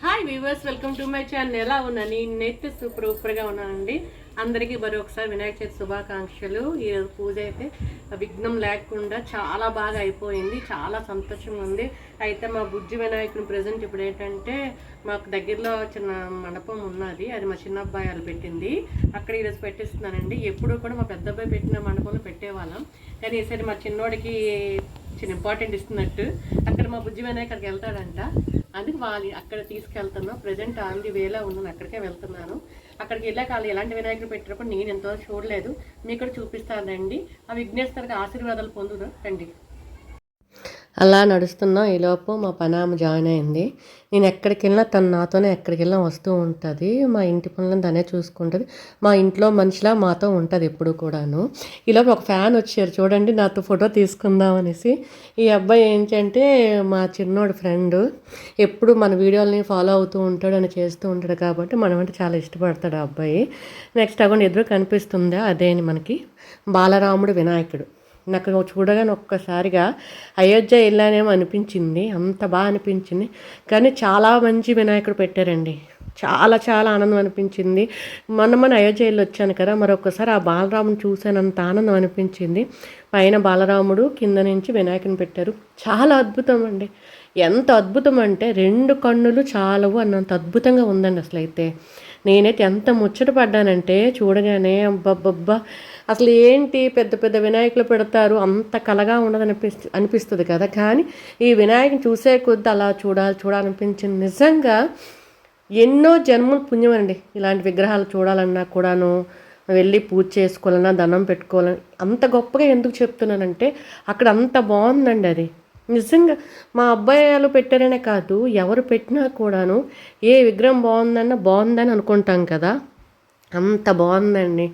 Hi viewers, welcome to my channel. ఎలా ఉన్నాను? నేనైతే సూపర్గా ఉన్నానండి. అందరికీ మరొకసారి వినాయక చవితి శుభాకాంక్షలు. ఈరోజు పూజ అయితే విఘ్నం లేకుండా చాలా బాగా అయిపోయింది. చాలా సంతోషంగా ఉంది. అయితే మా బుజ్జి వినాయకుని ప్రజెంట్ ఇప్పుడు ఏంటంటే మాకు దగ్గరలో చిన్న మండపం ఉన్నది, అది మా చిన్న అబ్బాయి వాళ్ళు పెట్టింది. అక్కడ ఈరోజు పెట్టిస్తున్నానండి. ఎప్పుడు కూడా మా పెద్ద అబ్బాయి పెట్టిన మండపంలో పెట్టేవాళ్ళం, కానీ ఈసారి మా చిన్నోడికి చిన్న ఇంపార్టెంట్ ఇస్తున్నట్టు అక్కడ మా బుజ్జి వినాయకుడికి వెళ్తాడంట. అందుకు వాళ్ళు అక్కడ తీసుకెళ్తున్నాం. ప్రజెంట్ ఆన్ ది వేలో ఉన్నాను, అక్కడికే వెళ్తున్నాను. అక్కడికి వెళ్ళాక వాళ్ళు ఎలాంటి వినాయకుడు పెట్టినప్పుడు నేను ఎంతో చూడలేదు, మీకు కూడా చూపిస్తానండి. ఆ విఘ్నేశ్వరికి ఆశీర్వాదాలు పొందుదాం రండి. అలా నడుస్తున్నా ఈలోపు మా పనామ జాయిన్ అయింది. నేను ఎక్కడికి వెళ్ళినా తను నాతోనే ఎక్కడికి వెళ్ళినా వస్తూ ఉంటుంది. మా ఇంటి పనులను తనే చూసుకుంటుంది. మా ఇంట్లో మనిషిలా మాతో ఉంటుంది ఎప్పుడు కూడాను. ఈలోపు ఒక ఫ్యాన్ వచ్చారు చూడండి, నాతో ఫోటో తీసుకుందాం అనేసి. ఈ అబ్బాయి ఏంటంటే మా చిన్నోడు ఫ్రెండ్, ఎప్పుడు మన వీడియోలని ఫాలో అవుతూ ఉంటాడు అని చేస్తూ ఉంటాడు కాబట్టి మనమంటే చాలా ఇష్టపడతాడు ఆ అబ్బాయి. నెక్స్ట్ అక్కడ ఎదురు కనిపిస్తుందా, అదేని మనకి బాలరాముడు వినాయకుడు. నాకు చూడగానే ఒక్కసారిగా అయోధ్య వెళ్ళానేమో అనిపించింది, అంత బాగా అనిపించింది. కానీ చాలా మంచి వినాయకుడు పెట్టారండి, చాలా చాలా ఆనందం అనిపించింది. మన అయోధ్య వెళ్ళి వచ్చాను కదా, మరొకసారి ఆ బాలరాముని చూసానంత ఆనందం అనిపించింది. పైన బాలరాముడు, కింద నుంచి వినాయకుని పెట్టారు. చాలా అద్భుతం అండి. ఎంత అద్భుతం అంటే 2 కన్నులు చాలవు అన్నంత అద్భుతంగా ఉందండి. అసలు అయితే నేనైతే ఎంత ముచ్చట పడ్డానంటే చూడగానే, అబ్బబ్బబ్బా అసలు ఏంటి పెద్ద పెద్ద వినాయకులు పెడతారు, అంత కలగా ఉండదు అనిపిస్తుంది కదా. కానీ ఈ వినాయకుని చూసే కొద్ది అలా చూడాలనిపించింది. నిజంగా ఎన్నో జన్మల పుణ్యం అండి ఇలాంటి విగ్రహాలు చూడాలన్నా కూడాను, వెళ్ళి పూజ చేసుకోవాలన్నా, దండం పెట్టుకోవాలని. అంత గొప్పగా ఎందుకు చెప్తున్నానంటే అక్కడ అంత బాగుందండి అది. నిజంగా మా అబ్బాయి వాళ్ళు పెట్టారనే కాదు, ఎవరు పెట్టినా కూడాను ఏ విగ్రహం బాగుందని అనుకుంటాం కదా, అంత బాగుందండి.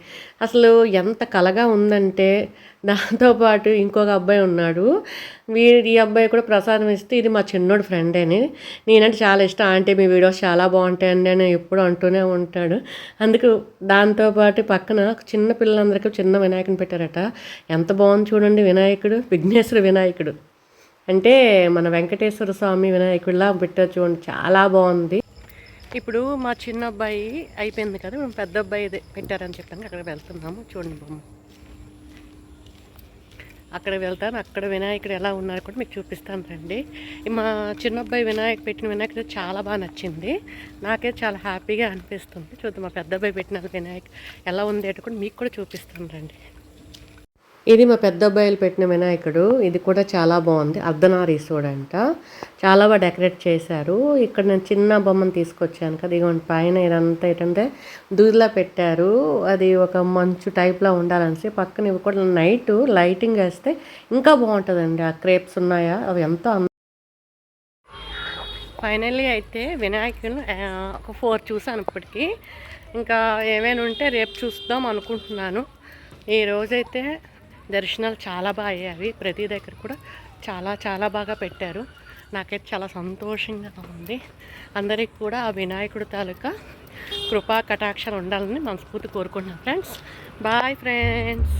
అసలు ఎంత కలగా ఉందంటే, దాంతోపాటు ఇంకొక అబ్బాయి ఉన్నాడు. ఈ అబ్బాయి కూడా ప్రసాదం ఇస్తే, ఇది మా చిన్నోడు ఫ్రెండేని. నేనంటే చాలా ఇష్టం, అంటే మీ వీడియోస్ చాలా బాగుంటాయండి అని ఎప్పుడు అంటూనే ఉంటాడు. అందుకు దాంతోపాటు పక్కన చిన్న పిల్లలందరికీ చిన్న వినాయకుని పెట్టారట. ఎంత బాగుంది చూడండి వినాయకుడు, విఘ్నేశ్వర వినాయకుడు అంటే మన వెంకటేశ్వర స్వామి వినాయకుడిలా పెట్టారు చూడండి, చాలా బాగుంది. ఇప్పుడు మా చిన్న అబ్బాయి అయిపోయింది కదా, మేము పెద్ద అబ్బాయి పెట్టారని చెప్పాను, అక్కడ వెళ్తున్నాము. చూడండి బొమ్మ, అక్కడ వెళ్తాను. అక్కడ వినాయకుడు ఎలా ఉన్నారు కూడా మీకు చూపిస్తాను రండి. మా చిన్న అబ్బాయి పెట్టిన వినాయకుడు చాలా బాగా నచ్చింది, నాకైతే చాలా హ్యాపీగా అనిపిస్తుంది. చూద్దాం మా పెద్ద అబ్బాయి పెట్టిన వినాయకుడు ఎలా ఉంది అంటే కూడా మీకు కూడా చూపిస్తాను రండి. ఇది మా పెద్ద అబ్బాయిలు పెట్టిన వినాయకుడు, ఇది కూడా చాలా బాగుంది. అర్ధనారీశ్వరుడు అంట, చాలా బాగా డెకరేట్ చేశారు. ఇక్కడ నేను చిన్న బొమ్మను తీసుకొచ్చాను కదా, ఇదిగోండి పైన ఇదంతా ఏంటంటే దూదిలా పెట్టారు. అది ఒక మంచు టైప్లో ఉండాలనేసి పక్కన ఇవి కూడా నైట్ లైటింగ్ వేస్తే ఇంకా బాగుంటుందండి. ఆ క్రేప్స్ ఉన్నాయా, అవి ఎంతో ఫైనల్లీ అయితే వినాయకుడు ఒక 4 చూసాను ఇప్పటికీ. ఇంకా ఏమైనా ఉంటే రేపు చూద్దాం అనుకుంటున్నాను. ఈ రోజైతే దర్శనాలు చాలా బాగా అయ్యాయి, ప్రతి దగ్గర కూడా చాలా చాలా బాగా పెట్టారు. నాకైతే చాలా సంతోషంగా ఉంది. అందరికి కూడా ఆ వినాయకుడి తాలూకా కృపా కటాక్షాలు ఉండాలని మనస్ఫూర్తి కోరుకుంటున్నాను ఫ్రెండ్స్. Bye friends.